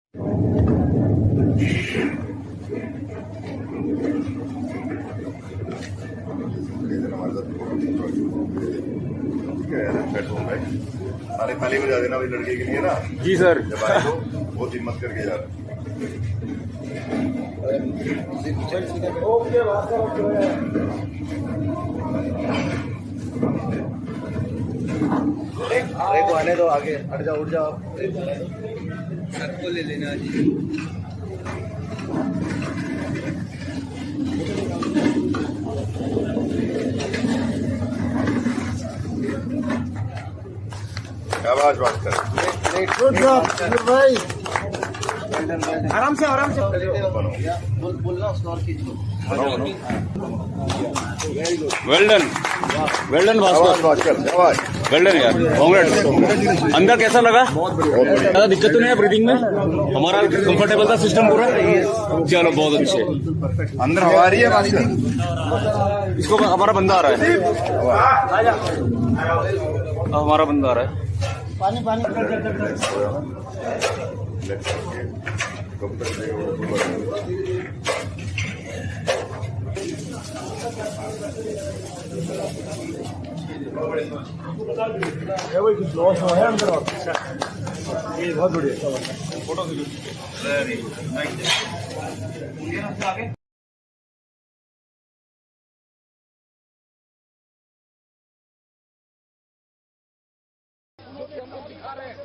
अरे खाली बजा देना भाई लड़के के लिए ना। जी सर। जब आए तो बहुत हिम्मत करके जा रहे। अरे को आने दो, आगे हट जाओ, उठ जाओ, सबको ले लेना जी। शाबाश बात कर। भाई आराम से बोलना उसको और खींच लो। Well done Bhaskar, well done यार, कांग्रेट्स। अंदर कैसा लगा? ज्यादा दिक्कत तो नहीं है ब्रीदिंग में? हमारा कंफर्टेबल था सिस्टम पूरा? चलो बहुत अच्छे। अंदर हवा आ रही है भास्कर? इसको हमारा बंदा आ रहा है, हमारा बंदा आ रहा है। पानी पानी कुछ लॉस हुआ है अंदर। ये बहुत बढ़िया फोटो। जो हम लोग दिखा रहे हैं,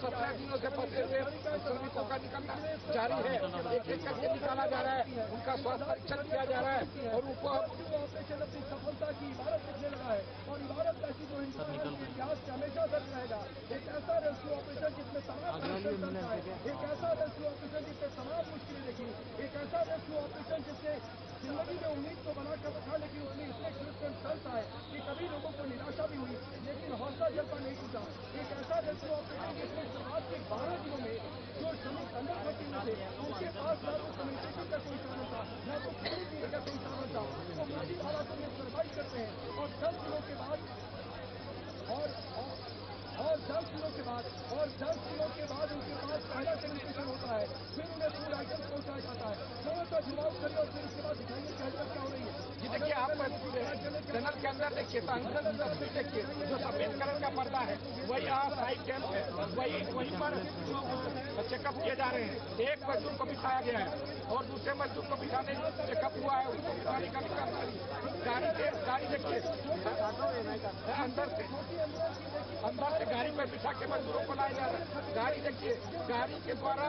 17 दिनों से फंसे हुए श्रमिकों का निकलना जारी है। एक एक करके निकाला जा रहा है, उनका स्वास्थ्य परीक्षण किया जा रहा है और उनको ऑपरेशन अपनी सफलता की इबारत लिखने लगा है। और इबारत ऐसी जो हिंदुस्तान के इतिहास से हमेशा दर्ज रहेगा। एक ऐसा रेस्क्यू ऑपरेशन जिसमें तमाम एक ऐसा रेस्क्यू ऑपरेशन जिसमें तमाम मुश्किलें देखी, एक ऐसा रेस्क्यू ऑपरेशन जिसने जिंदगी में उम्मीद को बनाकर रखा, लेकिन उसमें इतने चलता है कि कभी लोगों को निराशा भी हुई, लेकिन हौसला जल्दा नहीं टूटा। एक ऐसा रेस्क्यू ऑपरेशन जिसमें शुरुआत के 12 दिनों में जो श्रमिक अंदर फंसे हुए थे, उनके पास ना तो कम्युनिकेशन का कोई साधन था, ना तो खाने पीने का कोई साधन था। वो मुश्किल हालातों में सर्वाइव करते हैं और 10 दिनों के बाद और 10 दिनों के बाद उनके पास पहला कम्युनिकेशन होता है। फिर उन्हें फूड आइटम पहुंचाया जाता है। थोड़ा सा जुड़ाव करिए और फिर उसके बाद दिखाइए कि हरकत क्या हो रही है। जी देखिए, आप टनल के अंदर देखिए, तस्वीर देखिए, जो सफेद कलर का पर्दा है वही यहाँ साइड कैंप है, वहीं पर चेकअप किए जा रहे हैं। एक मजदूर को बिठाया गया है और दूसरे मजदूर को बिठाने चेकअप हुआ है, उसको बिठाने का गाड़ी देखिए अंदर से गाड़ी पर बिठा के मजदूरों को लाया जा रहा है। गाड़ी देखिए, गाड़ी के द्वारा